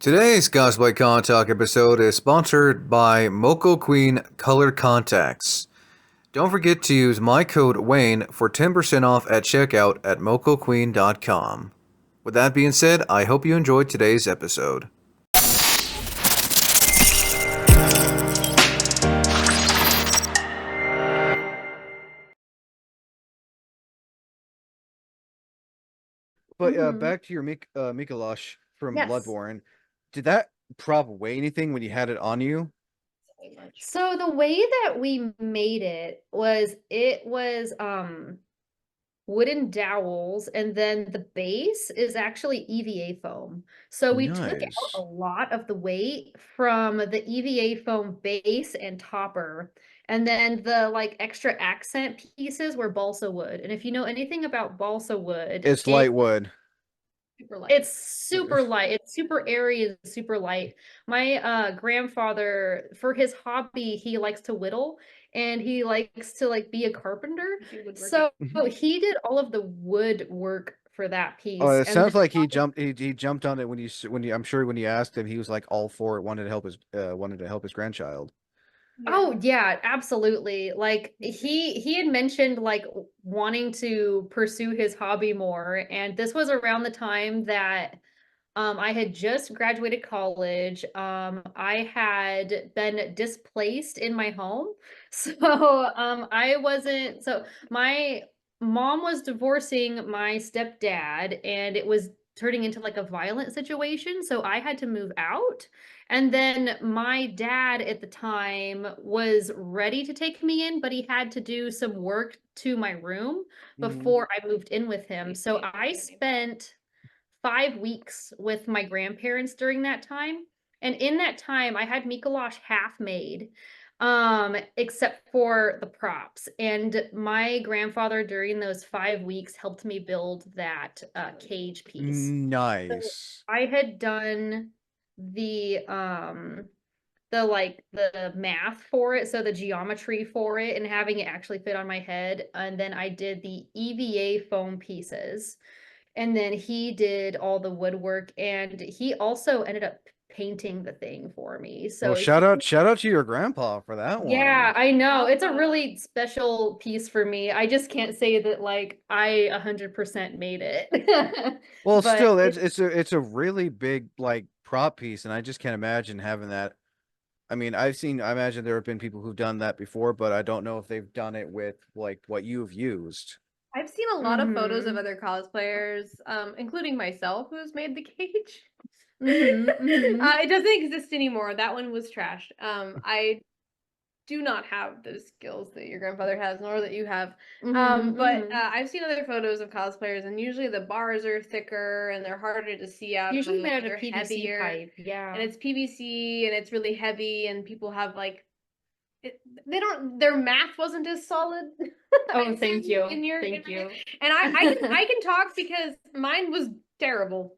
Today's Cosplay Con Talk episode is sponsored by Moco Queen Color Contacts. Don't forget to use my code Wayne for 10% off at checkout at mocoqueen.com. With that being said, I hope you enjoyed today's episode. But Mhm. back to your Mikolash from Yes. Bloodborne. Did that prop weigh anything when you had it on you? So the way that we made it was wooden dowels, and then the base is actually EVA foam. So we took out a Nice. lot of the weight from the EVA foam base and topper. And then the like extra accent pieces were balsa wood. And if you know anything about balsa wood, It's light wood. super light. It's super light. It's super airy and super light. My grandfather, for his hobby, he likes to whittle and he likes to like be a carpenter. So he did all of the woodwork for that Oh, piece. it And sounds then like he jumped on it when you I'm sure when you asked him he was like all for it, wanted to help his grandchild. oh yeah, absolutely. Like he had mentioned like wanting to pursue his hobby more, and this was around the time that I had just graduated college. I had been displaced in my home. So I wasn't, so my mom was divorcing my stepdad, and it was turning into like a violent situation. So I had to move out. And then my dad at the time was ready to take me in, but he had to do some work to my room Hmm. before I moved in with him. So I spent 5 weeks with my grandparents during that time. And in that time, I had Mikolash half made, except for the props. And my grandfather, during those 5 weeks, helped me build that cage piece. So Nice. I had done the like the math for it, so the geometry for it, and having it actually fit on my head. And then I did the EVA foam pieces, and then he did all the woodwork, and he also ended up painting the thing for me. Well, So he, shout out to your grandpa for that one. yeah, I know. It's a really special piece for me. I just can't say that like I 100% made it. Well, But still, it, it's a really big like prop piece, and I just can't imagine having that. I mean, I imagine there have been people who've done that before, but I don't know if they've done it with like what you've used. I've seen a lot of photos of mhm. other cosplayers, including myself, who's made the cage. Mhm. Mhm. It doesn't exist anymore. That one was trashed. I do not have those skills that your grandfather has, nor that you have. Mhm. But Mhm. I've seen other photos of cosplayers, and usually the bars are thicker and they're harder to see out of Usually them, made and out of they're PVC heavier. pipe. And Yeah. it's PVC, and it's really heavy, and people have like they don't their math wasn't as solid Oh, I'd say thank you. in your Thank you. and I can talk because mine was terrible.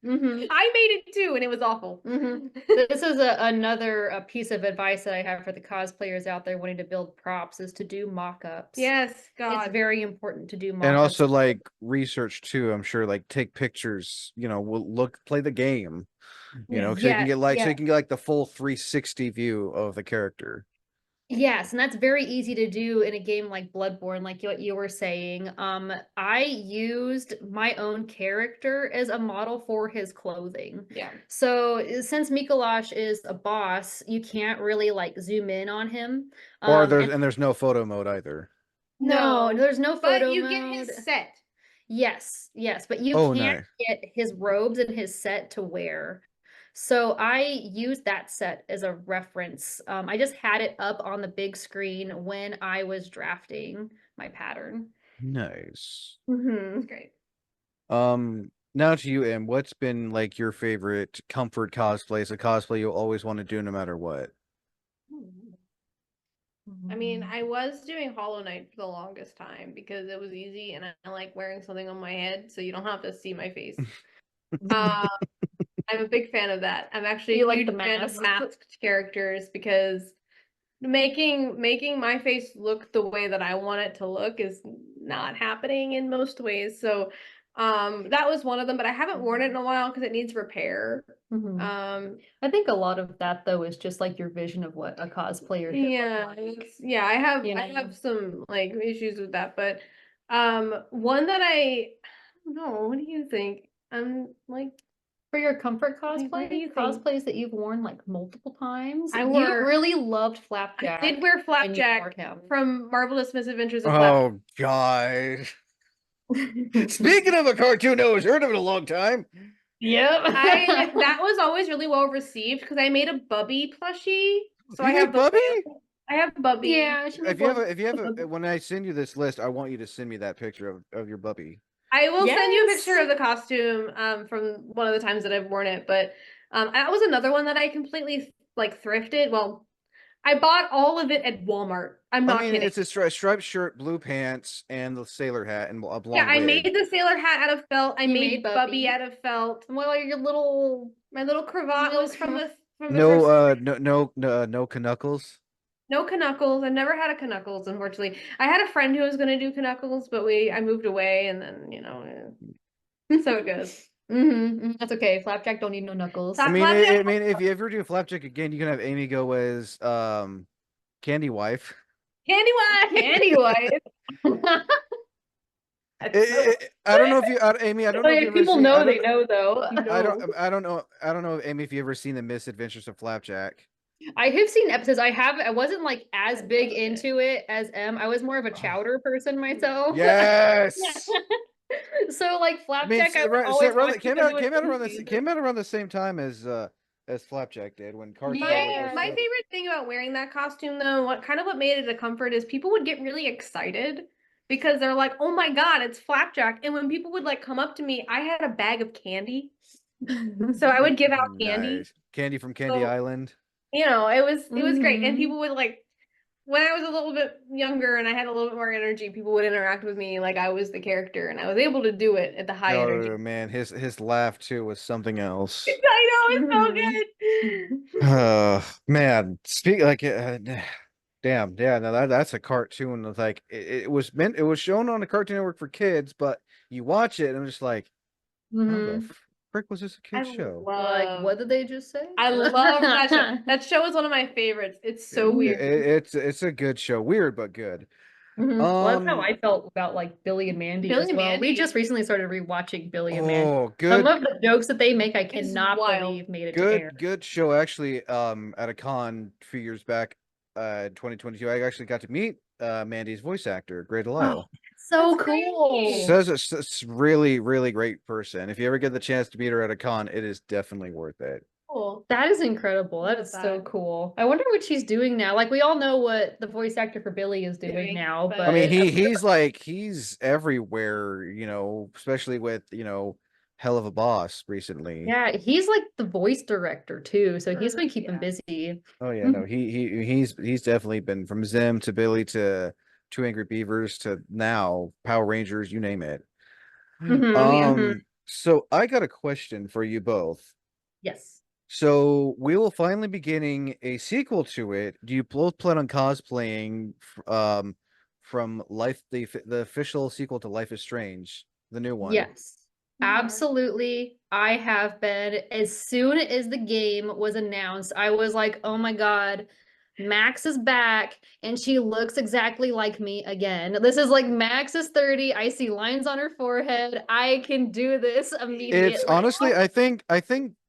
Mhm. I made it too, and it was awful. Hmm. This is another piece of advice that I have for the cosplayers out there wanting to build props is to do mock-ups. Yes, It's God. very important to do And mock-ups. also like research too, I'm sure like take pictures, we'll play the game, Yes. so you can Yes, get like yes. the full 360 view of the character. Yes, and that's very easy to do in a game like Bloodborne, like what you were saying. I used my own character as a model for his clothing. Yeah. So since Mikolash is a boss, you can't really like zoom in on him. Or And there's no photo mode either. no, No, there's no but photo you get mode. his set. Yes, yes, but you Oh, can't nice. get his robes and his set to wear. So I used that set as a reference. I just had it up on the big screen when I was drafting my pattern. Nice. It's Hmm. great. Now to you, Em, what's been like your favorite comfort cosplays, a cosplay you'll always want to do no matter what? I mean, I was doing Hollow Knight for the longest time because it was easy and I like wearing something on my head so you don't have to see my face. Uh, I'm a big fan of that. I'm actually You a like the huge fan of mask? masked characters because making my face look the way that I want it to look is not happening in most ways. So That was one of them, but I haven't worn it in a while because it needs repair. I think a lot of that though is just like your vision of what a cosplayer should Yeah, look like. yeah, I have You I know? have some like issues with that, but one that I don't know, what do you think? I'm like, For your comfort what do cosplay, you think? cosplays that you've worn like multiple times, I you wore really loved I Flapjack did wear when you wore Flapjack him. from Marvelous Misadventures of Flapjack. Oh God. Speaking of a cartoon I was heard of in a long time. Yep. That was always really well received because I made a Bubby plushie. So You I have made the Bubby? I have Bubby. Yeah, she made one. If you have a when I send you this list, I want you to send me that picture of your Bubby. I will send you a Yes. picture of the costume from one of the times that I've worn it, but that was another one that I completely like thrifted. Well, I bought all of it at Walmart. I'm I not mean, kidding. it's a striped shirt, blue pants, and the sailor hat, and a Yeah, blonde I wig. made the sailor hat out of felt. I You made made Bubby Bubby. out of felt. Well, your little My little cravat was from the No, first no Knuckles. no Knuckles. I never had a Knuckles, unfortunately. I had a friend who was gonna do Knuckles, but I moved away, and then so it goes. That's okay. Flapjack don't need no knuckles. Flapjack. If you ever do Flapjack again, you can have Amy go as Candy Wife. Candy Wife. Candy wife. I don't know if you, Amy. I don't know if you ever People seen. know they know though. I don't know. I don't know, Amy, if you ever seen the Misadventures of Flapjack. I have seen episodes. I wasn't like as big into it as M. I was more of a chowder person myself. Yes. So like I mean, Flapjack, I would always watch because it was came out around the same time as Flapjack did when Cartoon Network was My still. favorite thing about wearing that costume, though, what made it a comfort is people would get really excited because they're like, "Oh my God, it's Flapjack!" And when people would like come up to me, I had a bag of candy, so I would give out candy. Nice. Candy from Candy Island. It was great, and people would like. When I was a little bit younger and I had a little bit more energy, people would interact with me like I was the character, and I was able to do it at the high energy. Oh man, his laugh too was something else. I know, it's so good. Man, speak like damn, yeah, no, that's a cartoon. It's like it was shown on the Cartoon Network for kids, but you watch it and I'm just like, how the frick was this a kid's show? Like, what did they just say? I love that show. That show is one of my favorites. It's so weird. It's a good show, weird but good. Well, that's how I felt about like Billy and Mandy Billy as and well. Mandy. We just recently started rewatching Billy and Mandy. Oh, good. Some of the jokes that they make, I It's cannot wild. believe made it to air. Good show actually. At a con a few years back, 2022, I actually got to meet Mandy's voice actor, Gray Delisle. So That's cool. great. Says it's really, really great person. If you ever get the chance to meet her at a con, it is definitely worth it. Cool. That is incredible. That is so cool. I wonder what she's doing now. Like we all know what the voice actor for Billy is doing now, but I mean, he's everywhere, especially with, Hell of a Boss recently. yeah, he's like the voice director too, so he's been keeping busy. Oh yeah, no, he's definitely been from Zim to Billy to Two Angry Beavers to now Power Rangers, you name it. So I got a question for you both. Yes. So we will finally be getting a sequel to it. Do you both plan on cosplaying from the official sequel to Life is Strange, the new one? Yes. Absolutely. I have been. As soon as the game was announced, I was like, oh my God, Max is back and she looks exactly like me again. This is like Max is 30. I see lines on her forehead. I can do this immediately. It's honestly, I think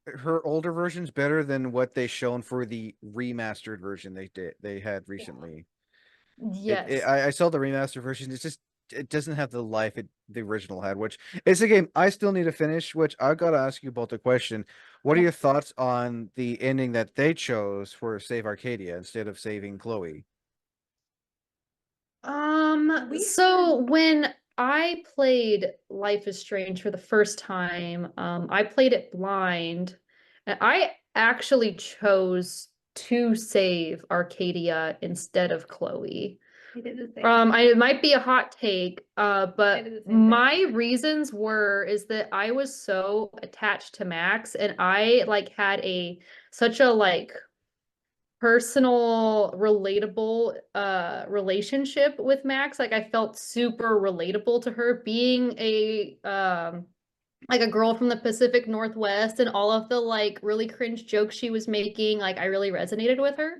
her older version's better than what they shown for the remastered version they had recently. Yes. I saw the remastered version. It doesn't have the life the original had, which is a game I still need to finish. Which I've got to ask you both a question. What are your thoughts on the ending that they chose for Save Arcadia instead of saving Chloe? So when I played Life is Strange for the first time, I played it blind, and I actually chose to save Arcadia instead of Chloe. It might be a hot take, but my reasons is that I was so attached to Max, and I like had such a like personal relatable relationship with Max. Like I felt super relatable to her being a like a girl from the Pacific Northwest, and all of the like really cringe jokes she was making, like I really resonated with her.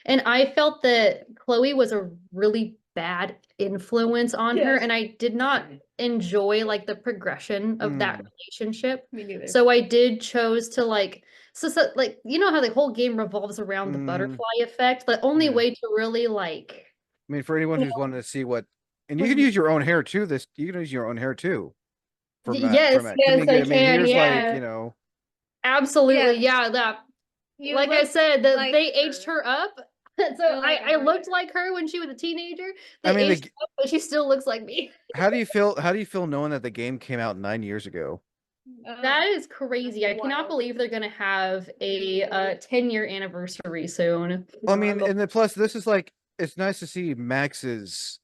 And I felt that Chloe was a really bad influence on her, Yes. and I did not enjoy like the progression of that Mm. relationship. Me neither. So I did chose to like so like you know how the whole game revolves around the Mm. butterfly effect. The only Yeah. way to really like I mean, for anyone you who's wanted to see what, and you can know, use your own hair too. You can use your own hair too for yes, Matt. yes, I I mean, can. here's like, Yeah. you know, Absolutely. Yeah. Yeah, that You like I look said, that like they aged her. her up. So You're like I her. looked like her when she was a teenager. I They mean, aged her up, but she still looks like me. how do you feel? How do you feel knowing that the game came out 9 years ago? That is crazy. I cannot Wild. believe they're gonna have a 10-year anniversary soon. I mean, and then plus, this is like, it's nice to see Max's,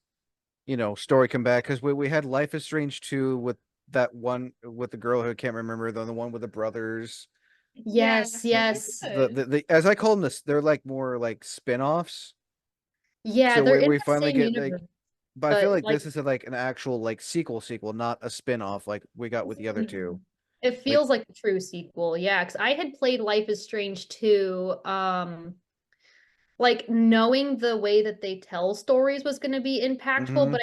story come back because we had Life is Strange 2 with that one with the girl who I can't remember, the one with the brothers. Yes, Yeah, yes. The as I call them, this they're like more like spin-offs. Yeah, So they're in we the finally same get like, universe, but I feel but like like this is like an actual like sequel, not a spin-off like we got with the other two. it Like, feels like a true sequel. Yeah, because I had played Life is Strange 2, like knowing the way that they tell stories was going to be impactful, mhm, but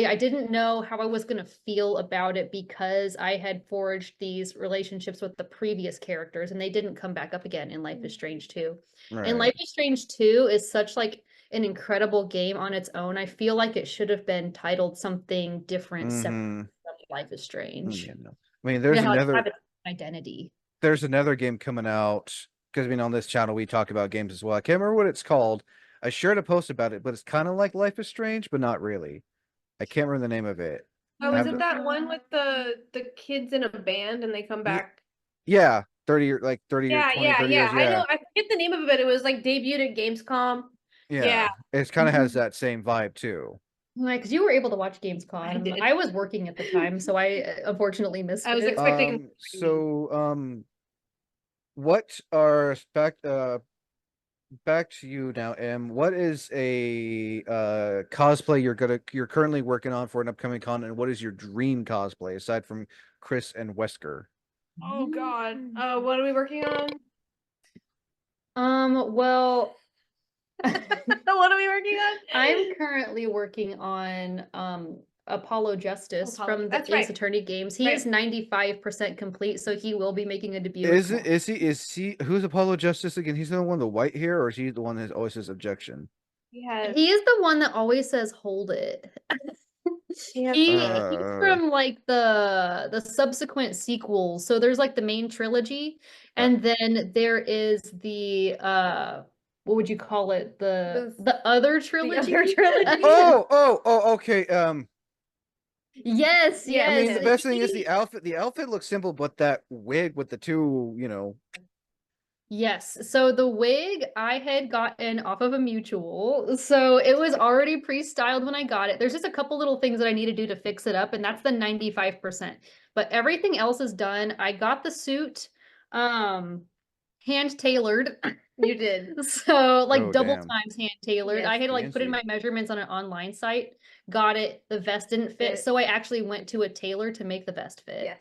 I didn't know how I was going to feel about it because I had forged these relationships with the previous characters and they didn't come back up again in Life is Strange 2. And right. Life is Strange 2 is such like an incredible game on its own. I feel like it should have been titled something different separate Mm-hmm. from Life is Strange. Yeah, no. I mean, You know, how like have its identity. there's another game coming out because I mean on this channel we talk about games as well. I can't remember what it's called. I shared a post about it, but it's kind of like Life is Strange, but not really. I can't remember the name of it. Oh, I is have it to, that one with the kids in a band and they come yeah, back? yeah, 30 year like 30 or Yeah, 20, yeah, 30 yeah. years, I yeah. know. I forget the name of it, but it was like debuted at Gamescom. Yeah, Yeah. It's kind of has that same vibe too. Like, because you were able to watch I Gamescom. did. I was working at the time, so I unfortunately missed I was it. expecting. So what are back to you now, Em. What is a cosplay you're currently working on for an upcoming con, and what is your dream cosplay aside from Chris and Wesker? Oh God. What are we working on? Well, What are we working on? I'm currently working on Apollo Justice from That's the Ace right. Attorney games. He is 95% complete, so he will be making a debut Is tomorrow. it is he who's Apollo Justice again? He's the one with the white hair, or is he the one that always has objection? Yeah. He is the one that always says hold it. Yeah. He's from like the subsequent sequels. So there's like the main trilogy, Uh, and then there is the what would you call it? The The other trilogy. other trilogy. okay. Yes, Yeah, I yes. mean, the best thing is He, the outfit. The outfit looks simple, but that wig with the two, yes. So the wig I had gotten off of a mutual. So it was already pre-styled when I got it. There's just a couple little things that I need to do to fix it up, and that's the 95%. But everything else is done. I got the suit hand tailored. You did. So like oh double damn, times hand tailored. Yes. I had to like put in fancy. my measurements on an online site, got it, the vest didn't fit. Fit. So I actually went to a tailor to make the vest fit. Yes.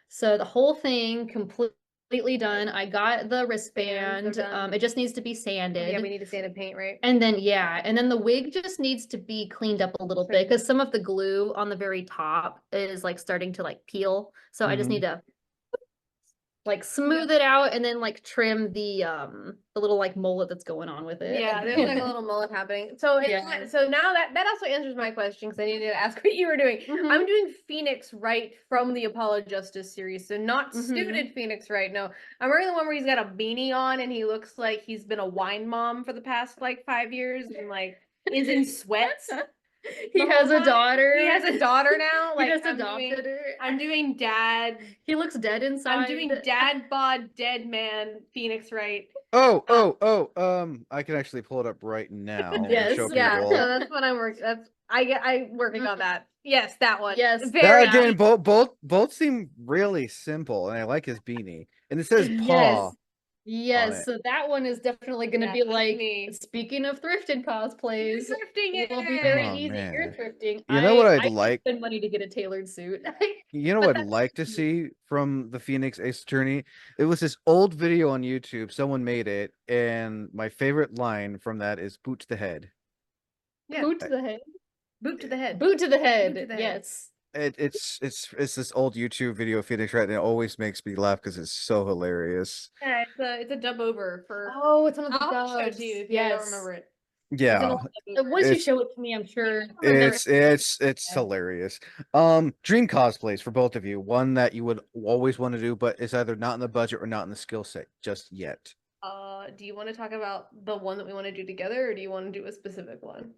So the whole thing completely done. I got the wristband. They're done. It just needs to be sanded. Yeah, we need to sand and paint, right? And then yeah, and then the wig just needs to be cleaned up a little bit because some of the glue on the very top is like starting to like peel. So I just Mhm. need to like smooth it out and then like trim the little like mullet that's going on with it. Yeah, there's like a little mullet happening. So Yeah. so now that also answers my question because I needed to ask what you were doing. Mhm. I'm doing Phoenix Wright from the Apollo Justice series, so not Mhm. student Phoenix Wright. No, I'm wearing the one where he's got a beanie on and he looks like he's been a wine mom for the past like 5 years and like is in sweats. He has a daughter. He has a daughter now. He Like just adopted her. I'm doing dad. He looks dead inside. I'm doing dad bod dead man Phoenix Wright. I can actually pull it up right now and Yes, show Yeah, people. so that's what I'm working. I'm working on that. Yes, that one. Yes. That Very again, both seem really simple, and I like his beanie. And it says Yes. paw. Yes, it. so that one is definitely going to Yeah, be that's like, me. speaking of thrifted cosplays, Thrifting it will be it. very Oh, easy. You're man. thrifting. You know what I'd I can like? spend money to get a tailored suit. You know But what I'd like to see from the Phoenix Ace Attorney? It was this old video on YouTube. Someone made it, and my favorite line from that is "boot to the head." Yeah. boot to the head. Boot to the head. Boot to the head. Boot to the head. Yes. It's this old YouTube video of Phoenix, right? And it always makes me laugh because it's so hilarious. Yeah, it's a dub over for. Oh, it's one of the I'll show it dubs. to you if you don't Yes. remember it. It's an Yeah, old dub over. Once you it's show it to me, I'm sure. Remember it's hilarious. Dream cosplays for both of you. One that you would always want to do, but it's either not in the budget or not in the skill set just yet. Do you want to talk about the one that we want to do together, or do you want to do a specific one?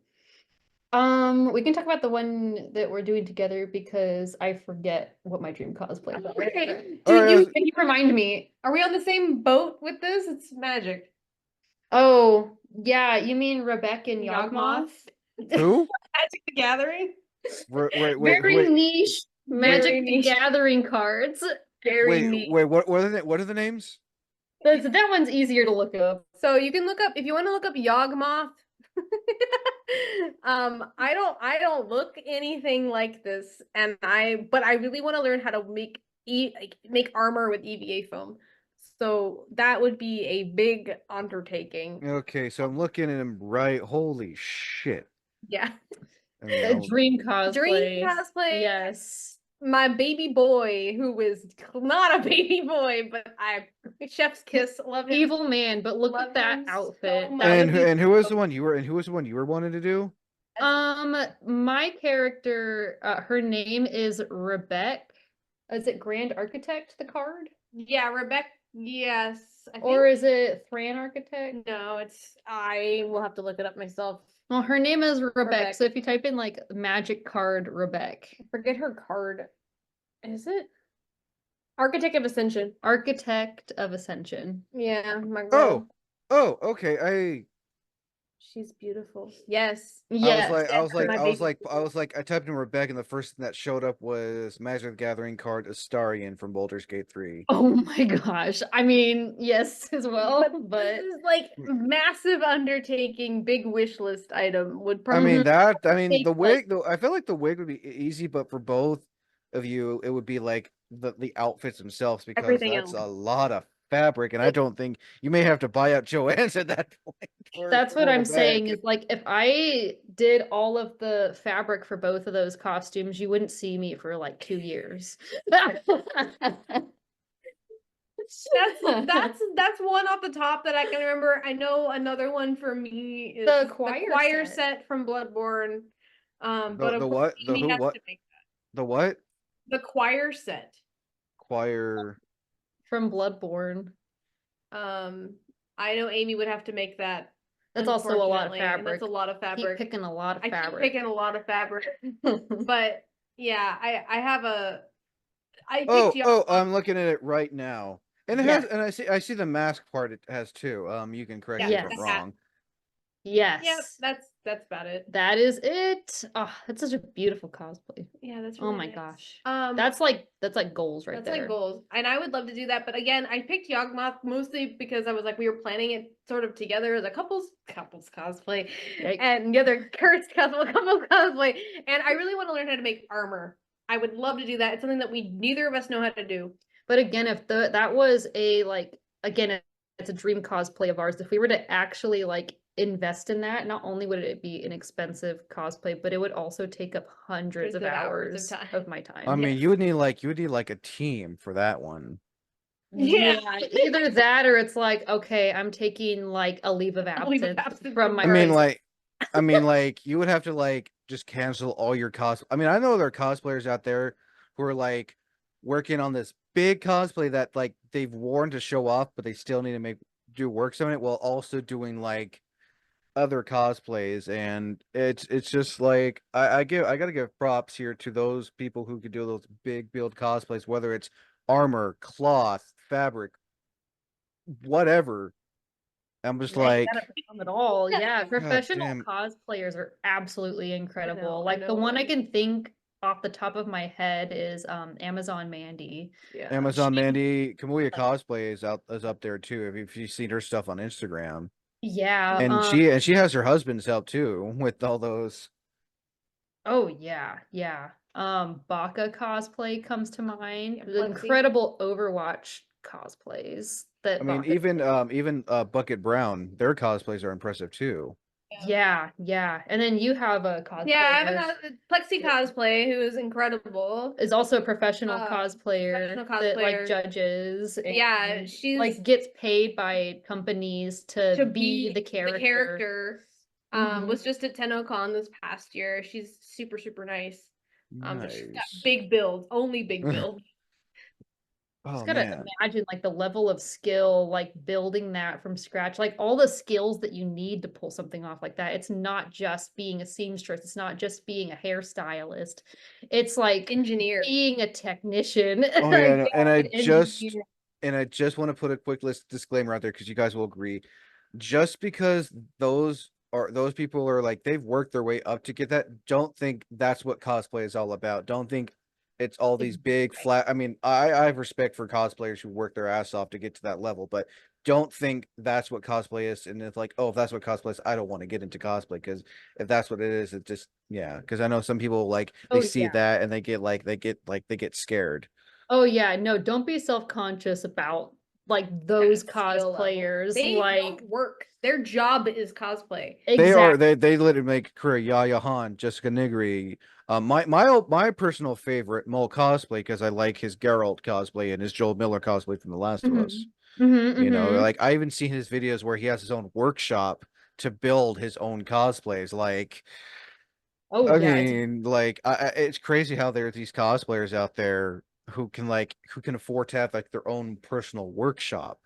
We can talk about the one that we're doing together because I forget what my dream cosplay is. Okay. All right, Can you remind me? Are we on the same boat with this? It's magic. Oh, yeah, you mean Rebecca and Yawgmoth? Yawgmoth? who? Magic the Gathering? Very niche Very Magic the niche. Gathering cards. Very neat. What are the names? That one's easier to look up. So you can look up if you want to look up Yawgmoth. I don't look anything like this, but I really want to learn how to make armor with EVA foam. So that would be a big undertaking. Okay, so I'm looking at him right. Holy shit! Yeah. I mean, A dream cosplay. Dream cosplay. Yes. My baby boy, who is not a baby boy, but chef's kiss, love him. Evil man, but look Love at that him so outfit. much. That would be and who was the one you were wanting to do? my character, her name is Rebecca. Is it Grand Architect, the card? Yeah, Rebecca. Yes. Or is it Thran Architect? No, I will have to look it up myself. Well, her name is Rebecca. Rebecca. So if you type in like magic card Rebecca. Forget her card. Is it? Architect of Ascension. Architect of Ascension. Yeah, my girl. Oh, okay. She's beautiful. Yes. Yes. I typed in Rebecca, and the first thing that showed up was Magic the Gathering card Astarion from Baldur's Gate 3. Oh my gosh. I mean, yes, as well, but this is like massive undertaking, big wish list item would I probably. mean the take, wig though. I feel like the wig would be easy, but for both of you, it would be like the outfits themselves because Everything that's else. a lot of fabric, and I don't think you may have to buy out Joanne's at that point. That's what for I'm Rebecca. saying is like if I did all of the fabric for both of those costumes, you wouldn't see me for like 2 years. That's one off the top that I can remember. I know another one for me is The choir set from Bloodborne. But The of what? course The Amy who? has What? to make that. The what? The choir set. Choir. From Bloodborne. I know Amy would have to make that. That's also a lot of unfortunately, and fabric. that's a lot of fabric. Keep picking a lot of I fabric. keep picking a lot of fabric. But yeah, I have a. I'm looking at it right now, and it has, and I see the mask part. It has too. You can correct me if I'm wrong. Yes. Yep, that's about it. That is it. Oh, that's such a beautiful cosplay. Yeah, that's really oh my nice. gosh. That's like goals right that's there. like goals. And I would love to do that. But again, I picked Yawgmoth mostly because I was like, we were planning it sort of together as a couples cosplay. Yikes. And the other couples cosplay. And I really want to learn how to make armor. I would love to do that. It's something that we neither of us know how to do. But again, if that was it's a dream cosplay of ours. If we were to actually like invest in that, not only would it be an expensive cosplay, but it would also take up hundreds of hours of my time. I mean, you would need like a team for that one. Yeah, either that or it's like, okay, I'm taking like a leave of absence from my. I mean, like you would have to like just cancel all your I mean, I know there are cosplayers out there who are like working on this big cosplay that like they've worn to show off, but they still need to do works on it while also doing like other cosplays, and it's just like I gotta give props here to those people who could do those big build cosplays, whether it's armor, cloth, fabric, whatever. I'm just like at all. Yeah, professional damn. cosplayers are absolutely incredible. I like the one I can think off the top of my head is Amazon Mandy. Yeah. Amazon She Mandy Kamui like Cosplay is up there too. If you've seen her stuff on Instagram, yeah, and she has her husband's help too with all those. oh yeah, yeah. Baka cosplay comes to mind. Yeah, The Plexi. incredible Overwatch cosplays I that mean, Baka. even Bucket Brown, their cosplays are impressive too. Yeah, yeah. And then you have a Yeah, I have cosplayer another Plexi cosplay who is incredible. is also a professional Professional cosplayer that like cosplayer. judges Yeah, and she's like gets paid by companies to to be be the the character. character. Mhm. Was just at TennoCon this past year. She's super, super nice. But she's got Nice. big builds, only big build. Just Oh gotta man. imagine like the level of skill, like building that from scratch, like all the skills that you need to pull something off like that. It's not just being a seamstress, it's not just being a hairstylist. It's like Engineer. being a technician, Oh yeah, like no, an engineer. and I just want to put a quick list disclaimer out there because you guys will agree. Just because those people are like they've worked their way up to get that, don't think that's what cosplay is all about. Don't think it's all these big flat. I mean, I have respect for cosplayers who work their ass off to get to that level, but don't think that's what cosplay is. And it's like, oh, if that's what cosplay is, I don't want to get into cosplay because if that's what it is, it just yeah. Because I know some people like they Oh see yeah. that and they get scared. Oh yeah, no, don't be self-conscious about like That those skill level. cosplayers. They Like don't work. Their job is cosplay. exactly. They literally make a career. Yaya Han, Jessica Nigri. My personal favorite Mole cosplay because I like his Geralt cosplay and his Joel Miller cosplay from The Last of Us. Hmm. Hmm. You know, Hmm. like I even seen his videos where he has his own workshop to build his own cosplays. Like, Oh I yeah, it's mean, like it's crazy how there are these cosplayers out there who can afford to have like their own personal workshop.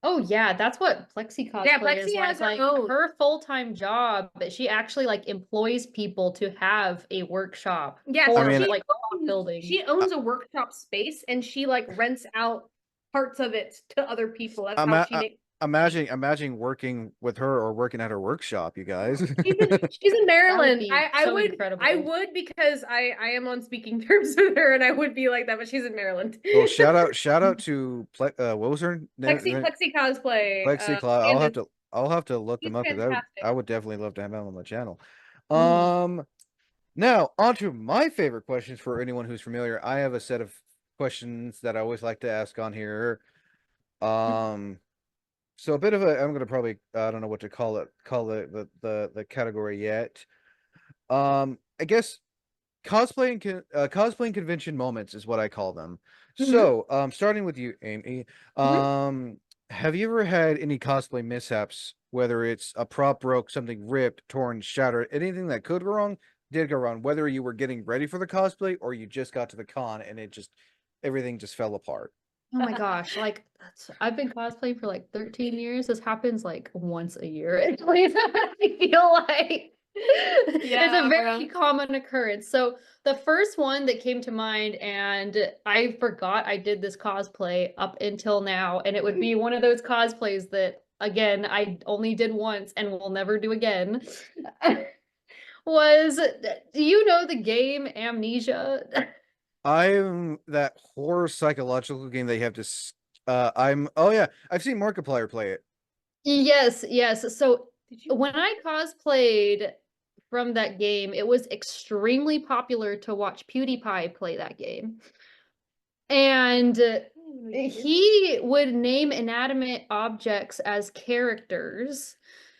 oh yeah, that's what Plexi Yeah, cosplay is Plexi like. has her Like own. her full-time job, but she actually like employs people to have a workshop Yeah, I so for mean, like building. she owns a workshop space and she like rents out parts of it to other people. That's how she I, makes. imagine working with her or working at her workshop, you guys. She's in That would Maryland. be I so would incredible. because I am on speaking terms with her and I would be like that, but she's in Maryland. Well, shout out to what was her name? Plexi cosplay. Plexi Cloud. And I'll have to look them she's up because fantastic. I would definitely love to have them on the channel. Mhm. Um, Now on to my favorite questions for anyone who's familiar. I have a set of questions that I always like to ask on here. Um, so a bit of a I'm gonna probably I don't know what to call it the category yet. I guess cosplaying convention moments is what I call them. Mhm. So, starting with you, Amy, Mhm. um, have you ever had any cosplay mishaps, whether it's a prop broke, something ripped, torn, shattered, anything that could go wrong, did go wrong, whether you were getting ready for the cosplay or you just got to the con and everything just fell apart? Oh my gosh, like I've been cosplaying for like 13 years. This happens like once a year. At least I feel like it's a very Yeah. common occurrence. So the first one that came to mind, and I forgot I did this cosplay up until now, and it would be one of those cosplays that again I only did once and will never do again. Was do you know the game Amnesia? I'm that horror psychological game they have to. I'm. Oh yeah, I've seen Markiplier play it. Yes, yes. So Did you? when I cosplayed from that game, it was extremely popular to watch PewDiePie play that game. And he would name inanimate objects as characters.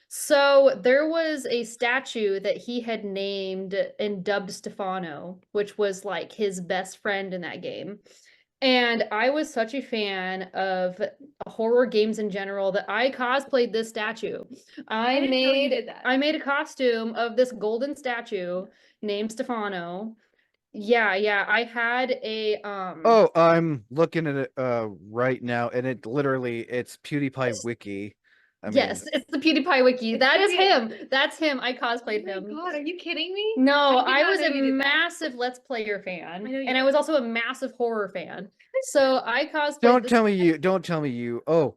So there was a statue that he had named and dubbed Stefano, which was like his best friend in that game. And I was such a fan of horror games in general that I cosplayed this statue. I didn't know you did that. I made a costume of this golden statue named Stefano. Yeah, yeah. I had a Oh, I'm looking at it right now, and it's PewDiePie yes, wiki. I mean, yes, it's the PewDiePie wiki. It's That is okay. him. That's him. I Oh cosplayed my him. God, are you kidding me? No, I did I not was know a you did that. massive Let's Player fan, I know you and I were. was also a massive horror fan. So I cosplayed don't this. tell me you don't tell me you. Oh,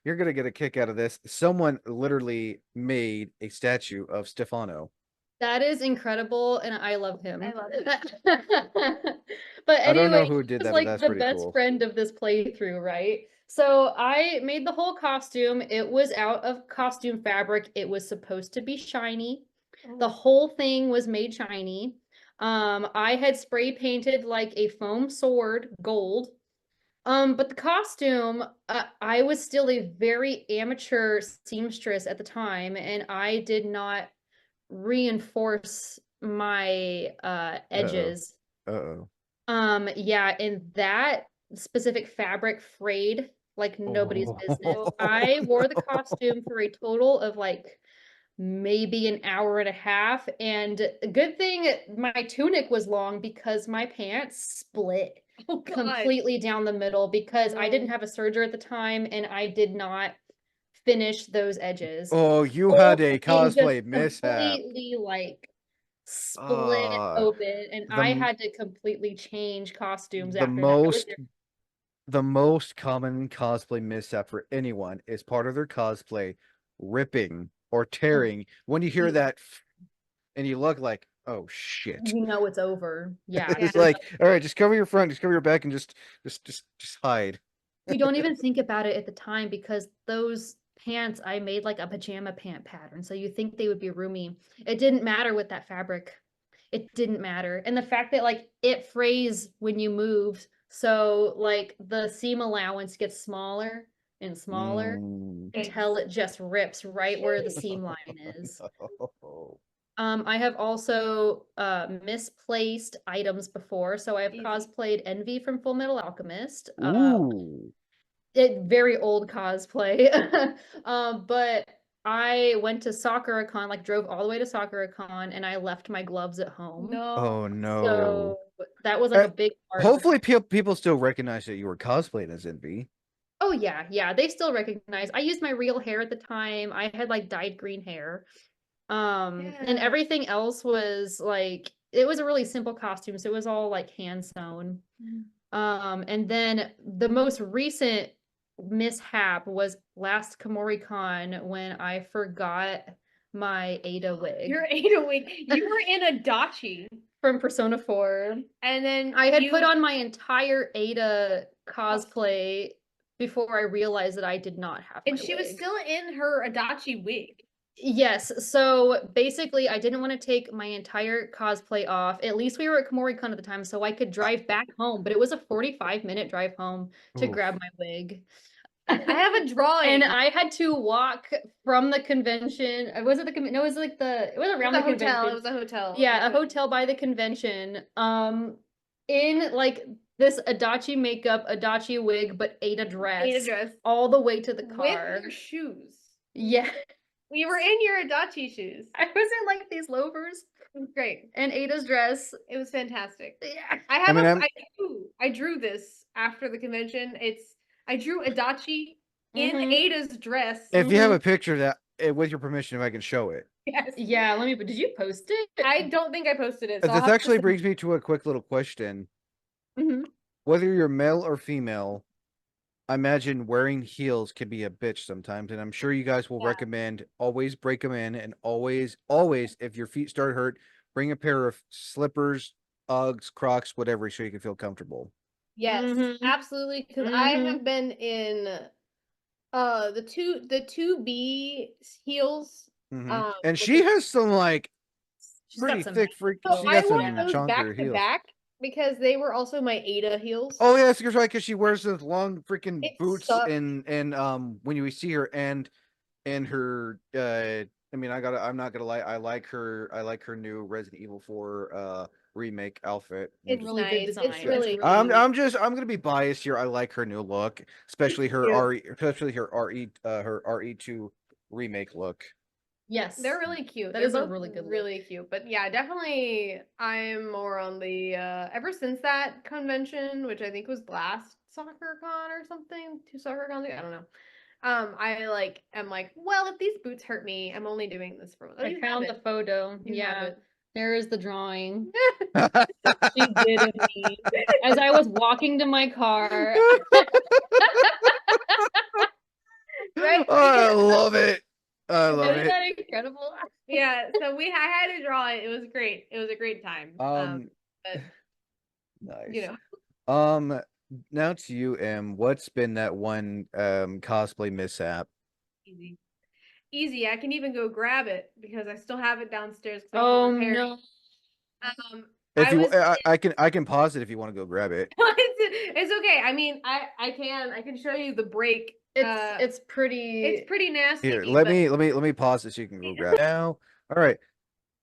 you're gonna get a kick out of this. Someone literally made a statue of Stefano. That is incredible, and I love him. I love it. But I don't know anyway, who he did was that, but like that's the pretty best cool. friend of this playthrough, right? So I made the whole costume. It was out of costume fabric. It was supposed to be shiny. The whole thing was made shiny. I had spray painted like a foam sword gold. But the costume, I was still a very amateur seamstress at the time, and I did not reinforce my Uh-oh. edges. Uh-oh. Yeah, and that specific fabric frayed like nobody's business. Oh. I wore the costume for a total of like maybe an hour and a half, and a good thing my tunic was long because my pants split completely down the middle because I didn't have a serger at the time and I did not finish those edges. Oh, you Whole had a thing just cosplay mishap. completely like split Uh, open, and the I m- had to completely change costumes the after that. I was most there. the most common cosplay mishap for anyone is part of their cosplay ripping or Oh, tearing. When you hear that and you look like, oh shit. you know it's over. Yeah, It's like, all right, just cover your front, just cover your back, and just hide. you don't even think about it at the time because those pants I made like a pajama pant pattern, so you think they would be roomy. It didn't matter with that fabric. It didn't matter. And the fact that like it frays when you move, so like the seam allowance gets smaller and smaller Mm. until it just rips right where the seam line is. No. I have also misplaced items before. So I have Easy. cosplayed Envy from Full Metal Alchemist. Ooh. It very old cosplay. But I went to Sakura-con, like drove all the way to Sakura-con, and I left my gloves at home. No. Oh no. So that was like a big part of Hopefully people still recognize that you were cosplaying as Envy. Oh yeah, yeah. They still recognize. I used my real hair at the time. I had like dyed green hair. And Yeah. everything else was like it was a really simple costume, so it was all like hand sewn. And then the most recent mishap was last KomoriCon when I forgot my Ada wig Your Ada wig. You were in a dachi, from Persona 4. and then I had put on my entire Ada cosplay before I realized that I did not have and my she was wig. still in her Adachi wig. Yes, so basically I didn't want to take my entire cosplay off. At least we were at KomoriCon at the time, so I could drive back home, but it was a 45-minute drive home to Oof. grab my wig. I have a drawing. And I had to walk from the convention. Was it the no, it was like it was around the convention. It was a hotel. Yeah, a hotel by the convention. In like this Adachi makeup, Adachi wig, but Ada dress. All the way to the car. With your shoes. Yeah. We were in your Adachi shoes. I was in like these loafers. It was great. And Ada's dress. It was fantastic. Yeah. I drew this after the convention. I drew Adachi in Ada's dress. If you have a picture of that, with your permission, if I can show it. Yes. Yeah, did you post it? I don't think I posted it. So This actually brings me to a quick little question. Whether you're male or female, I imagine wearing heels can be a bitch sometimes, and I'm sure you guys will recommend always break them in, and always, if your feet start hurt, bring a pair of slippers, Uggs, Crocs, whatever, so you can feel comfortable. Yes, absolutely. Because I have been in the 2B heels. And she has some like pretty thick freak. So She I got wore some those back chunkier to heels. back because they were also my Ada heels. Oh yes, you're right. Because she wears those long freaking boots, sucked. and when you see her and her, I mean, I'm not gonna lie. I like her new Resident Evil 4 remake outfit. It's really nice. good design. It's really. I'm gonna be biased here. I like her new look, especially her RE2 remake look. Yes. They're really cute. That is a really good look. Really cute. But yeah, definitely I'm more on the ever since that convention, which I think was last SoccerCon or something, 2 SoccerCons ago, I don't know. I am like, well, if these boots hurt me, I'm only doing this for I found the photo. Yeah. There is the drawing. She did of me as I was walking to my car. Right? I love it. I love Isn't it. that incredible? Yeah, so I had to draw it. It was great. It was a great time. But Nice. know, Now to you, what's been that one cosplay mishap? easy. Easy. I can even go grab it because I still have it downstairs because I Oh keep repairing. no. If I you, was I can pause it if you want to go grab it. it's okay. I mean, I can show you the break. It's It's pretty pretty nasty, Here, but let me pause it so you can go grab it now. All right.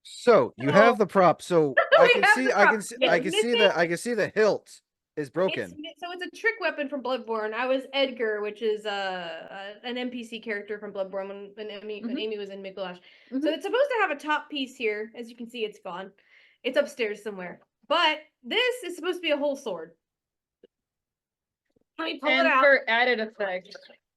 So you oh, have the prop. So we have the prop. I It's can see missing. the hilt is broken. It's a trick weapon from Bloodborne. I was Edgar, which is an NPC character from Bloodborne when Amy was in Mikuláš. So it's supposed to have a top piece here. As you can see, it's gone. It's upstairs somewhere. But this is supposed to be a whole sword. Let me pull it and out. for added effect.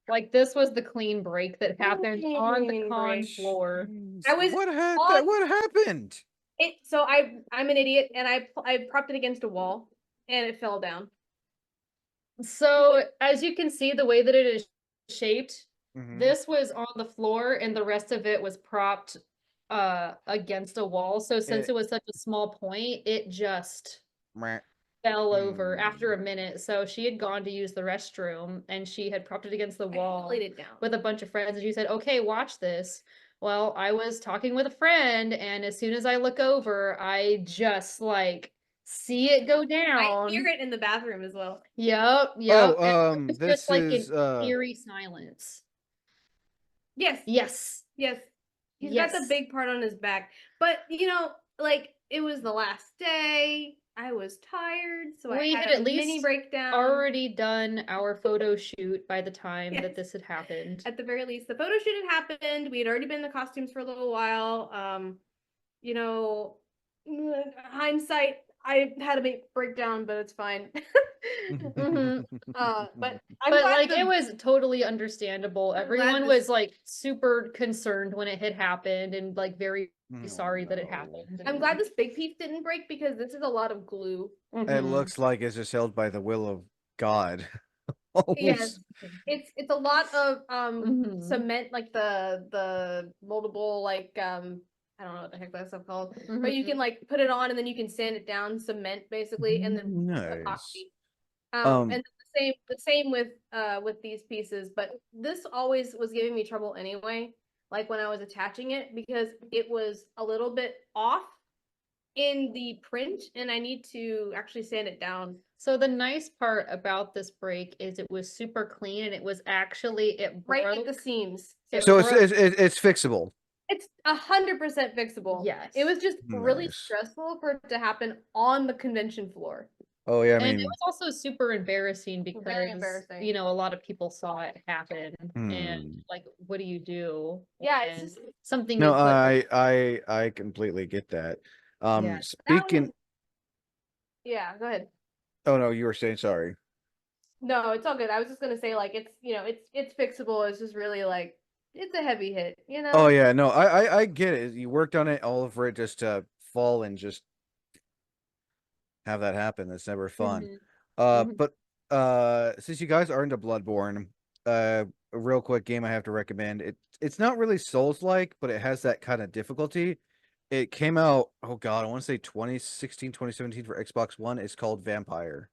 Like this was the clean break that happened on the con floor. What happened? So I'm an idiot and I propped it against a wall and it fell down. So as you can see, the way that it is shaped, Mhm. this was on the floor and the rest of it was propped against a wall. So since it was such a small point, it just Meh. fell over after a minute. So she had gone to use the restroom and she had propped it against the wall laid it down. with a bunch of friends and she said, "Okay, watch this." Well, I was talking with a friend and as soon as I look over, I just like see it go I down. hear it in the bathroom as well. Yep. Oh, It's this just like is an eerie silence. Yes. Yes. Yes. He's Yes. got the big part on his back. But like it was the last day. I was tired, so We I had had a at mini least breakdown. already done our photo shoot by the time Yes. that this had happened. At the very least, the photo shoot had happened. We had already been in the costumes for a little while. You know, hindsight, I had a big breakdown, but it's fine. But I'm But glad like it was totally understandable. I'm glad Everyone this- was like super concerned when it had happened and like very sorry that it no. happened. I'm glad this big piece didn't break because this is a lot of glue. It Mhm. looks like it's just held by the will of God. Yes, it's a lot of Mhm. cement, like the moldable, like I don't know what the heck that stuff called, but you Mhm. can like put it on and then you can sand it down, cement basically, and then Nice. epoxy. Um, And the same with these pieces, but this always was giving me trouble anyway, like when I was attaching it because it was a little bit off in the print and I need to actually sand it down. So the nice part about this break is it was super clean and it was actually it Right broke at the seams. so broke. it's fixable. It's 100% fixable. Yes. It was just really Nice. stressful for it to happen on the convention floor. Oh yeah, I And it mean, was also super embarrassing Very because embarrassing. you know a lot of people saw it happen and like what do you do? Yeah, it's when just something no, is like, I completely get that. yeah. that Speaking. was, yeah, go ahead. Oh no, you were saying sorry. No, it's all good. I was just gonna say like it's fixable. It's just really like it's a heavy hit, you know? Oh yeah, no, I get it. You worked on it all for it just to fall and just have that happen. That's never fun. Mhm. But since you guys are into Bloodborne, a real quick game I have to recommend. It's not really Souls-like, but it has that kind of difficulty. It came out, oh god, I want to say 2016, 2017 for Xbox One. It's called Vampire.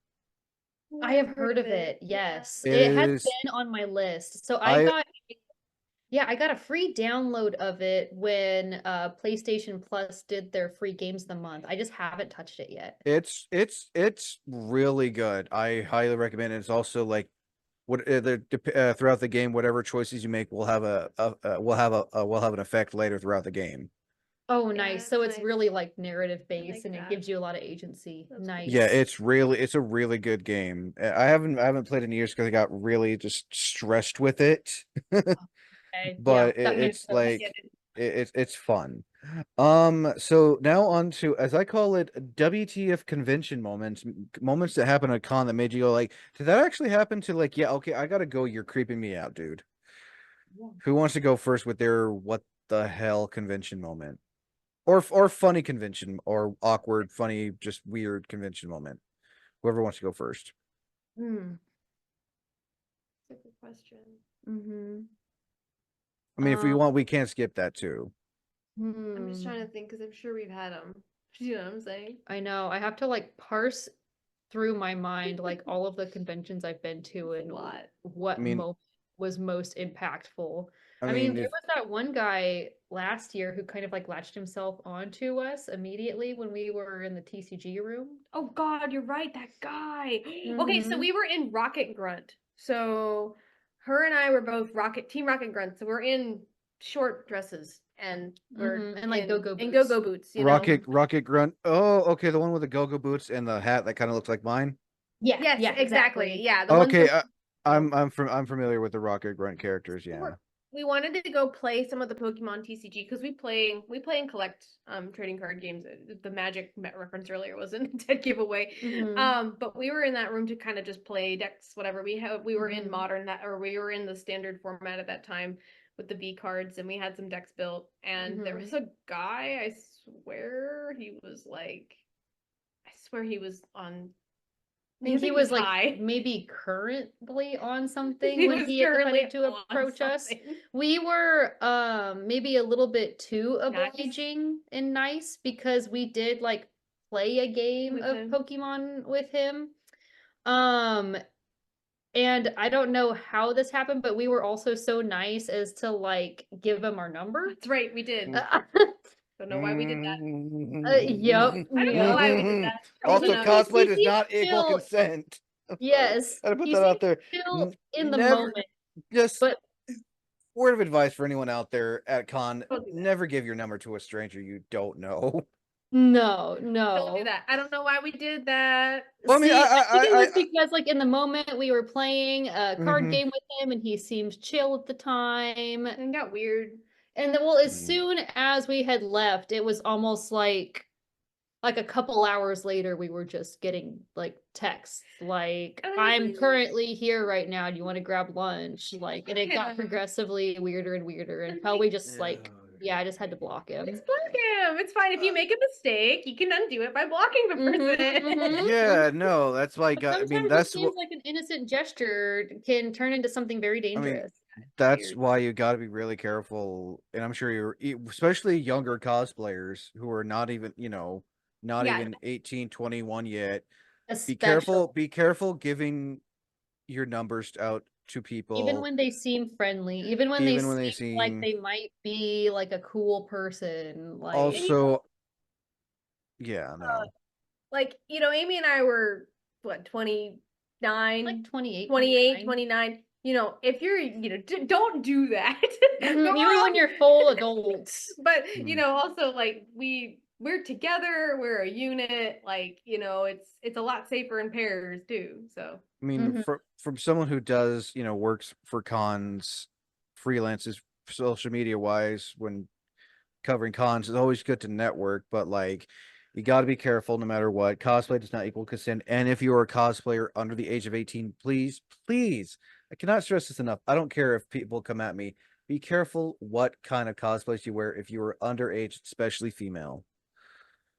I have heard of it. Yes. It It has is been on my list. So I I got a free download of it when PlayStation Plus did their free games of the month. I just haven't touched it yet. it's really good. I highly recommend it. It's also like throughout the game, whatever choices you make will have will have an effect later throughout the game. Oh, Yeah, nice. that's So it's nice. really like narrative based like and it that. gives you a lot of agency. That's cool. Nice. Yeah, it's a really good game. I haven't played in years because I got really just stressed with it. Okay. Yeah, But that makes it's sense. like it's fun. So now on to, as I call it, WTF convention moments, moments that happen at a con that made you go like, did that actually happen? To like, yeah, okay, I gotta go. You're creeping me out, dude. Yeah. Who wants to go first with their what the hell convention moment, or funny convention, or awkward, funny, just weird convention moment? Whoever wants to go first. Hmm. That's a good question. Mm-hmm. I mean, if we want, we can't skip that too. I'm just trying Hmm. to think because I'm sure we've had them. You know what I'm saying? I know. I have to like parse through my mind like all of the conventions I've been to It's a and lot. I what mean, was most impactful. I I mean, mean, there if was that one guy last year who kind of like latched himself onto us immediately when we were in the TCG room. Oh God, you're right, that guy. Okay, so Mm-hmm. we were in Rocket Grunt. So her and I were both Team Rocket Grunt. So we're in short dresses and we're Mm-hmm. And like go-go in boots. go-go boots, you know. Rocket Grunt. Oh, okay, the one with the go-go boots and the hat that kind of looks like mine. Yeah, Yes, yeah, exactly. exactly. Yeah, the ones Okay, from I'm familiar with the Rocket Grunt characters. we Yeah. were we wanted to go play some of the Pokemon TCG because we play and collect trading card games. The Magic reference earlier wasn't a dead giveaway. Mm-hmm. But we were in that room to kind of just play decks, whatever. We were in Mm-hmm. modern that or we were in the standard format at that time with the V cards and we had some decks built and there Mm-hmm. was a guy, I swear he was on I he think was he like was like high. maybe currently on something He when was he had currently decided to on approach us. something. We were maybe a little bit too Nice. obliging and nice because we did like play a game With of him. Pokemon with him. Um and I don't know how this happened, but we were also so nice as to like give him our number. That's right, we did. Don't know why we did that. Yep, I don't know yep. why we did that. Trolled Also, He enough. cosplay he does seemed not equal still consent. I'm sorry. yes, Gotta put he that out seemed there. still in the Never, moment, just but word of advice for anyone out there at con: Don't do that. never give your number to a stranger you don't know. no, Don't do no. that. I don't know why we did that. Well, I mean, See, I think it was because like in the moment we were playing a card mhm. game with him and he seemed chill at the time. It got weird. And then well, as Mm. soon as we had left, it was almost like a couple hours later we were just getting like texts like And I was I'm like, currently here right now, do you want to grab lunch, like, and it yeah. got progressively weirder and weirder until we just like yeah, I just had to block him. Just block him. It's fine. If you make a mistake, you can undo it by blocking the Mhm, person. Yeah, no, that's why. but I mean, sometimes what that's seems what. like an innocent gesture can turn into something very I mean, dangerous. that's Weird. why you got to be really careful. And I'm sure especially younger cosplayers who are not even, not Yeah. even 18, 21 yet. Be Especially careful. Be careful giving your numbers out to even people, when they seem friendly, even when they even when seem they like seem. they might be like a cool person, And like Also, yeah, no. Amy and I were what, like 28, 28, 29. 29. If you're, don't do that. But Mhm, we're even when all you're full adults. but Mm. also like we're together, we're a unit, like, it's a lot safer in pairs too. So I mean, Mhm. from someone who does, works for cons, freelances, social media wise, when covering cons, it's always good to network, but like, you got to be careful no matter what. Cosplay does not equal consent, and if you are a cosplayer under the age of 18, please, please, I cannot stress this enough. I don't care if people come at me. Be careful what kind of cosplays you wear if you are underage, especially female.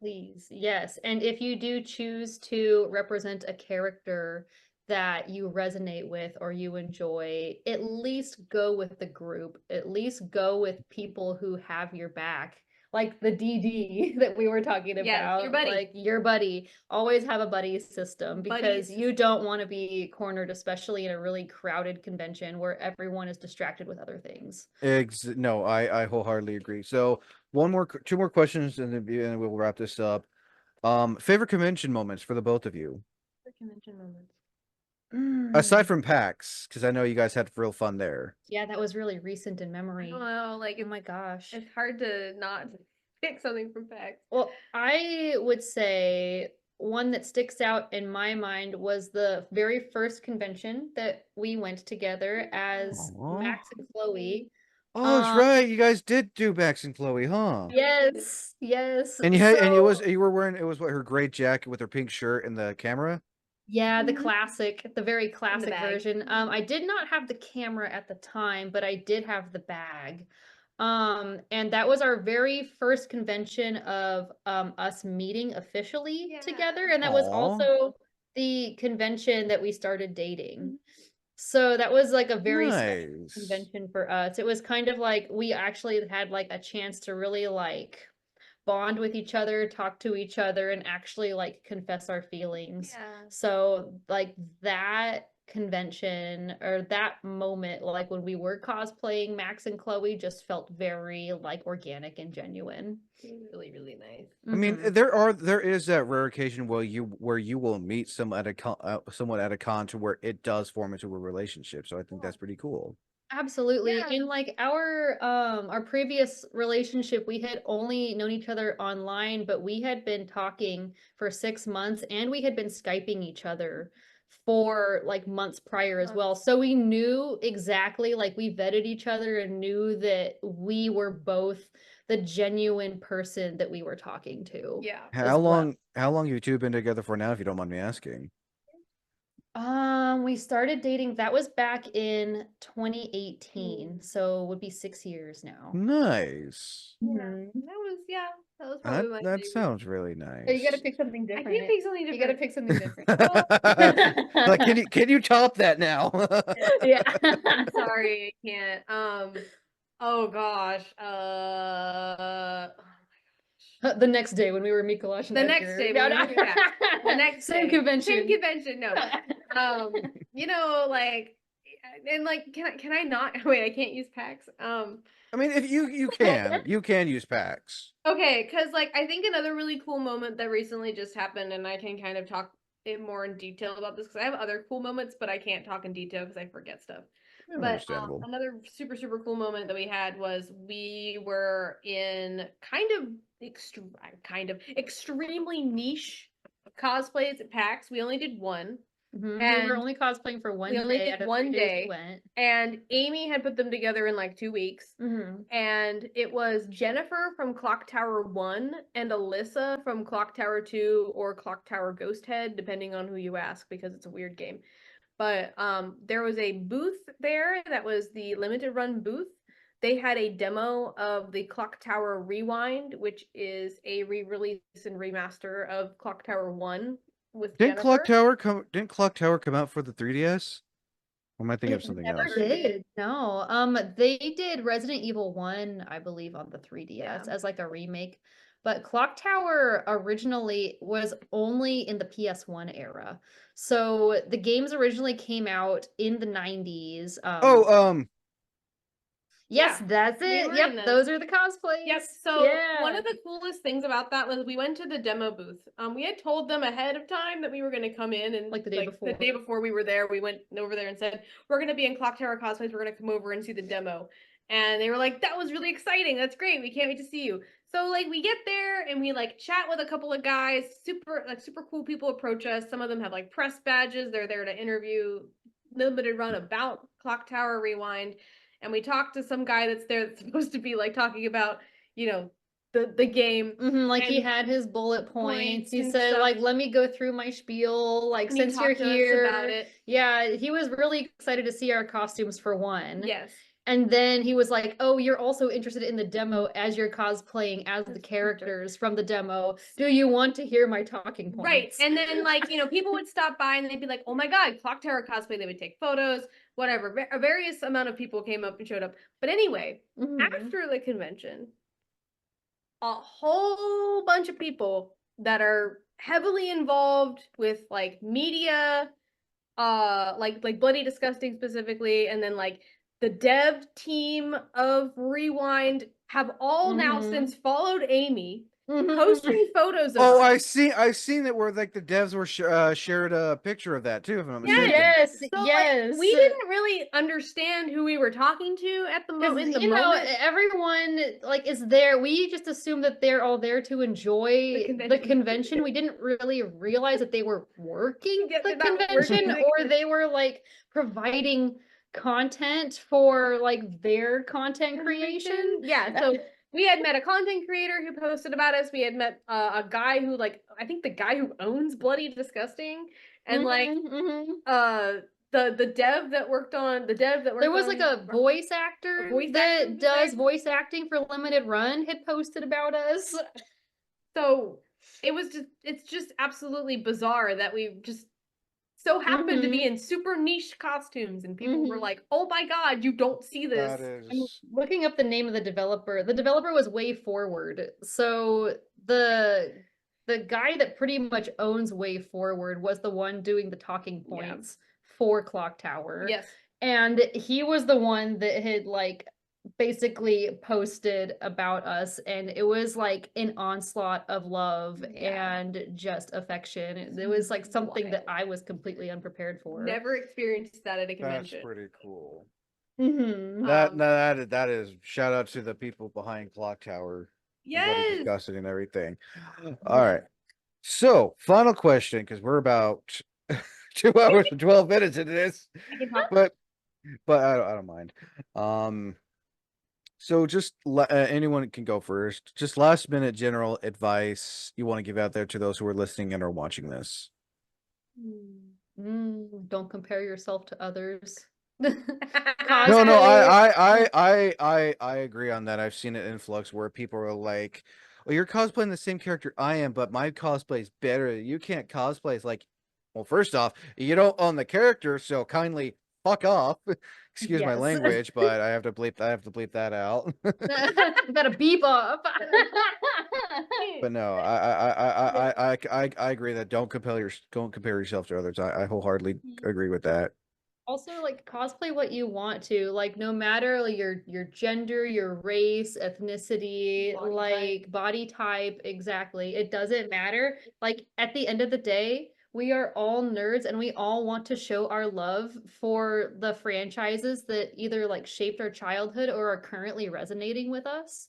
Please, yes. And if you do choose to represent a character that you resonate with or you enjoy, at least go with the group. At least go with people who have your back. Like the DD that we were talking yes, your about, buddy. like your buddy. Always have a buddy system because Buddies. you don't want to be cornered, especially in a really crowded convention where everyone is distracted with other things. No, I wholeheartedly agree. So two more questions, and then we'll wrap this up. Favorite convention moments for the both of you, For convention moments. aside Mm. from PAX, because I know you guys had real fun there. Yeah, that was really recent in I memory. don't know, like Oh my gosh. it's hard to not pick something from PAX. Well, I would say one that sticks out in my mind was the very first convention that we went together as Aw. Max and Chloe. Oh, that's Um, right. You guys did do Max and Chloe, huh? yes, yes. And So you were wearing, it was what, her gray jacket with her pink shirt and the camera. yeah, the Mhm. classic, the very In the classic bag. version. I did not have the camera at the time, but I did have the bag. And that was our very first convention of us meeting officially Yeah. together, and that was Aw. also the convention that we started dating. Mhm. So that was like a very special Nice. convention for us. It was kind of like we actually had like a chance to really like bond with each other, talk to each other, and actually like confess our feelings. Yeah. So like that convention or that moment, like when we were cosplaying Max and Chloe, just felt very like organic and genuine. Really, really nice. I mean, Mhm. there is that rare occasion where you will meet someone at a con to where it does form into a relationship. So I think that's pretty cool. Absolutely. Yeah. In like our previous relationship, we had only known each other online, but we had been talking for 6 months and we had been Skyping each other for like months prior as well. So we knew exactly, like we vetted each other and knew that we were both the genuine person that we were talking to Yeah. as well. How long you two been together for now, if you don't mind me asking? We started dating, that was back in 2018, so would be 6 years now. Nice. Yeah. Mhm. That was probably my That favorite. sounds really Oh, you gotta nice. pick something I different. can't pick something You gotta different. pick something different. Like, can you top that now? Yeah. I'm sorry, I can't. Oh gosh. The next day when we were Mikolash and The Edgar. next day No, when no. we were, yeah, the next Same day. convention. Same convention. No. You know, like, and like, can I not? Wait, I can't use packs. I mean, if you can use packs. Okay, because like I think another really cool moment that recently just happened, and I can kind of talk it more in detail about this because I have other cool moments, but I can't talk in detail because I forget stuff. Yeah, But understandable. another super super cool moment that we had was we were in kind of extremely niche cosplays at PAX. We only did one, We were and only cosplaying for one we only day did out of one 3 days we day, went. and Amy had put them together in like 2 weeks. And it was Jennifer from Clock Tower 1 and Alyssa from Clock Tower 2 or Clock Tower Ghost Head, depending on who you ask, because it's a weird game. But there was a booth there that was the limited run booth. They had a demo of the Clock Tower Rewind, which is a re-release and remaster of Clock Tower 1 with Jennifer. Didn't Clock Tower come out for the 3DS? Or am I thinking of It something never else? did. No. They did Resident Evil 1, I believe, on the 3DS Yeah. as like a remake. But Clock Tower originally was only in the PS1 era. So the games originally came out in the 90s. Oh, Yes, Yeah, that's we it. were in Yep, them. those are the cosplays. Yep. So Yeah. one of the coolest things about that was we went to the demo booth. We had told them ahead of time that we were going to come in, and Like the day before. The day before we were there, we went over there and said we're going to be in Clock Tower cosplays. We're going to come over and see the demo, and they were like, "That was really exciting. That's great. We can't wait to see you." So like we get there and we like chat with a couple of guys. Super cool people approach us. Some of them have like press badges. They're there to interview limited run about Clock Tower Rewind, and we talked to some guy that's there that's supposed to be like talking about, you know, the game. Like he And had his bullet points. He and said, stuff. like, let me go through my spiel. Like, And he since you're talked to us here. about it. Yeah, he was really excited to see our costumes for one. Yes. And then he was like, oh, you're also interested in the demo as you're cosplaying as the characters from the demo. Do you want to hear my talking points? Right. And then, like, you know, people would stop by and they'd be like, oh my God, Clock Tower cosplay. They would take photos, whatever. A various amount of people came up and showed up. But anyway, after the convention, a whole bunch of people that are heavily involved with like media, like Bloody Disgusting specifically, and then like the dev team of Rewind have all now since followed Amy, posting photos of us. I've seen it where like the devs were shared a picture of that too, if I'm not mistaken. Yes, So, yes. like, we didn't really understand who we were talking to at the moment. You know, everyone like is there. We just assume that they're all there to enjoy the convention. We didn't really realize that they were working the convention or they were like providing content for like their content creation. Yeah, so we had met a content creator who posted about us. We had met a guy who, like, I think the guy who owns Bloody Disgusting, and the dev that worked on there was like a voice actor that does voice acting for Limited Run had posted about us. So it's just absolutely bizarre that we just so happened to be Mm-hmm. in super niche costumes, and people were Mm-hmm. like, "Oh my god, you don't see this." That I'm is looking up the name of the developer. The developer was Way Forward. So the guy that pretty much owns Way Forward was the one doing the talking Yeah. points for Clock Tower. Yes. And he was the one that had like basically posted about us, and it was like an onslaught of love Yeah. and just affection. It was like something that Wild. I was completely unprepared for. Never experienced that at a that's convention. pretty cool. Mm-hmm. That is shout out to the people behind Clock Tower. I'm glad to Yes. discuss it and everything. All Yeah. right. So, final question, because we're about 2 hours and 12 minutes into this, I can talk. but I don't mind. So just anyone can go first. Just last minute general advice you want to give out there to those who are listening and are watching this. Don't compare yourself to others. No, Cosplay. I agree on that. I've seen it in Flux where people are like, "Well, you're cosplaying the same character I am, but my cosplay is better. You can't cosplay." It's like, well, first off, you don't own the character, so kindly fuck off. Excuse my Yes. language, but I have to bleep that out. Gotta beep up. But no, I agree that don't compare yourself to others. I wholeheartedly agree with that. Also, like cosplay what you want to, like no matter like, your gender, your race, ethnicity, Body like type. body type, exactly. It doesn't matter. Like at the end of the day, we are all nerds and we all want to show our love for the franchises that either like shaped our childhood or are currently resonating with us.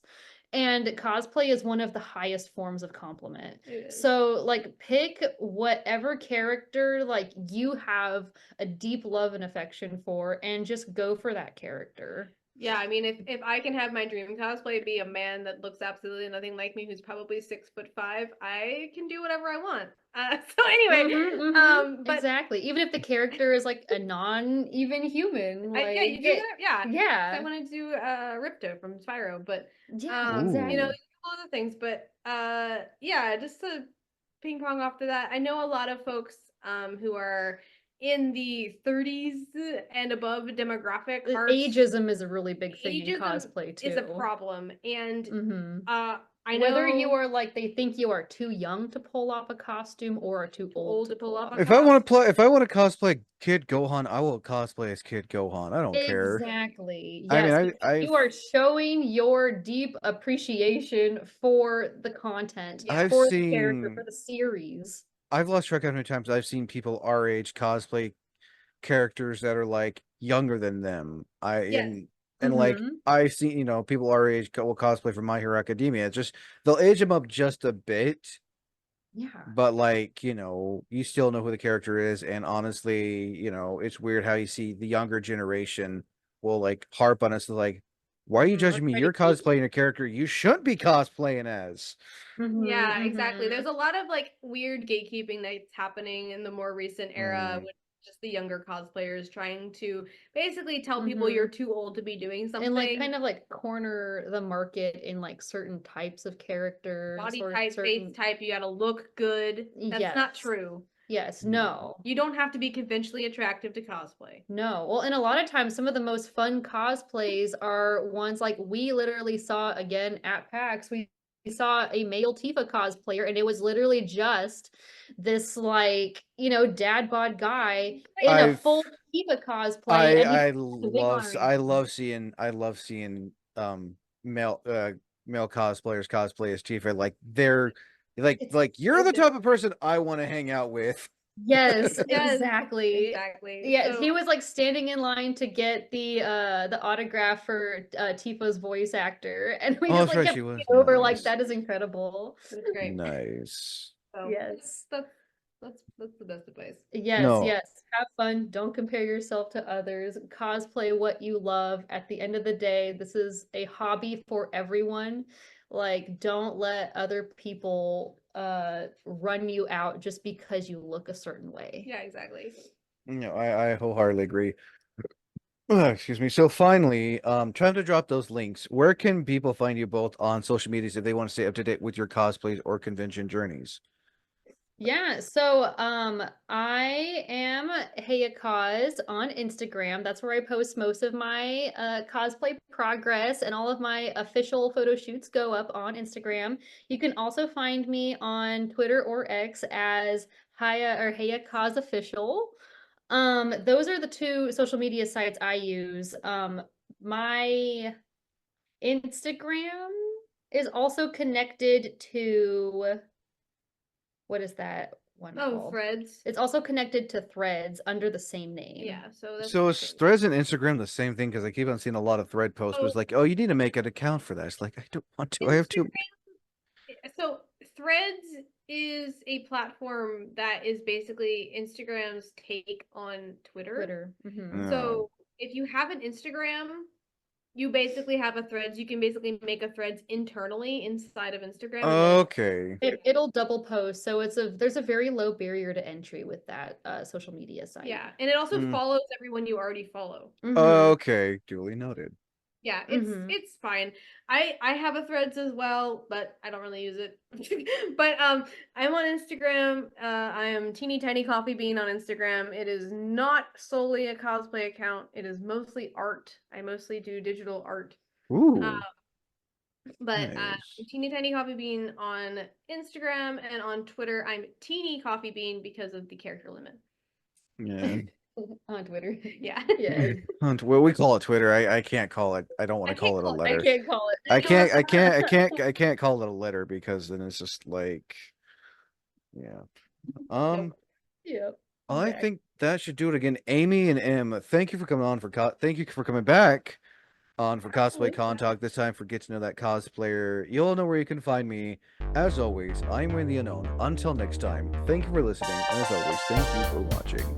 And cosplay is one of the highest forms of compliment. It is. So, like, pick whatever character like you have a deep love and affection for, and just go for that character. Yeah, I mean, if I can have my dream cosplay be a man that looks absolutely nothing like me, who's probably 6'5", I can do whatever I want. So anyway, but Exactly. Even if the character is like a non-even human, like yeah, you do that. Yeah, yeah, I want to do Ripto from Spyro, but yeah, Ooh. you know, exactly. all other things. But yeah, just to ping pong off to that, I know a lot of folks who are in the 30s and above demographic are Ageism is a really big thing in ageism cosplay is a too. problem, and Mm-hmm. I Whether you know are like they think you are too young to pull off a costume or are too old to pull off a a costume. If I want to cosplay Kid Gohan, I will cosplay as Kid Gohan. I don't care. Exactly. I mean, Yes, because you are showing your deep appreciation for the content, Yeah. I've for the character, seen for the series. I've lost track how many times I've seen people our age cosplay characters that are like younger than them. Yes. And like Mm-hmm. I've seen, people our age will cosplay for My Hero Academia. It's just they'll age them up just a bit, Yeah. but like, you still know who the character is. And honestly, it's weird how you see the younger generation will like harp on us like, why are you Or judging me? try to You're keep. cosplaying a character you shouldn't be cosplaying as. Mm-hmm, Yeah, exactly. mm-hmm, There's a lot of like weird gatekeeping that's happening in the more recent era Mm. with just the younger cosplayers trying to basically tell people mm-hmm. you're too old to be doing And like something. kind of like corner the market in like certain types of characters Body or type, face certain type, you gotta look good. That's not yes. true. Yes, Mm. no. You don't have to be conventionally attractive to cosplay. No. Well, and a lot of times, some of the most fun cosplays are ones like we literally saw again at PAX. We saw a male Tifa cosplayer, and it was literally just this, like, dad bod guy in a I've full Tifa cosplay, and he had a wig on or I anything. love seeing male male cosplayers cosplay as Tifa. Like they're It's like you're so the good. type of person I want to hang out with. Yes, Yes, exactly. exactly. Yeah, he So was like standing in line to get the autograph for Tifa's voice actor, and we Oh, just that's like right, kept she looking was over like nice. that is incredible. it's great. Nice. So Yes. that's the best advice. Yes, No, yes. Have fun. Don't compare yourself to others. Cosplay what you love. At the end of the day, this is a hobby for everyone. Like, don't let other people run you out just because you look a certain way. Yeah, exactly. no, I wholeheartedly agree. Excuse me. So finally, trying to drop those links. Where can people find you both on social medias if they want to stay up to date with your cosplays or convention journeys? Yeah, so I am Haya Cos on Instagram. That's where I post most of my cosplay progress, and all of my official photo shoots go up on Instagram. You can also find me on Twitter or X as Haya Cos Official. Those are the two social media sites I use. My Instagram is also connected to, what is that one called? Threads. It's also connected to Threads under the same name. Yeah, so that's So the is same. Threads and Instagram the same thing? Because I keep on seeing a lot of thread posts where it's So like, oh, you need to make an account for that. It's like, I don't want to. I have to. So Threads is a platform that is basically Instagram's take on Twitter. Twitter. Mhm. So if you have an Instagram, you basically have a Threads. You can basically make a Threads internally inside of Instagram. And then Okay. It'll double post, so there's a very low barrier to entry with that social media site. yeah, and it also Mm. follows everyone you already follow. Mhm. Okay, duly noted. Yeah, Mhm. it's fine. I have a Threads as well, but I don't really use it. But I'm on Instagram. I am Teeny Tiny Coffee Bean on Instagram. It is not solely a cosplay account. It is mostly art. I mostly do digital art. Ooh. But Nice. Teeny Tiny Coffee Bean on Instagram, and on Twitter I'm Teeny Coffee Bean because of the character limit. Yeah. On Twitter. Yeah. Yeah. Well, we call it Twitter. I can't call it. I don't want I to call can't it a call it. I letter. can't call it. I can't call it a letter because then it's just like, yeah. Um, Yep. I Exactly. think that should do it again. Amy and Em, thank you for coming on thank you for coming back on for Cosplay Con Talk, this time for Get to Know That Cosplayer. You'll know where you can find me. As always, I'm Wayne the Unknown. Until next time, thank you for listening, and as always, thank you for watching.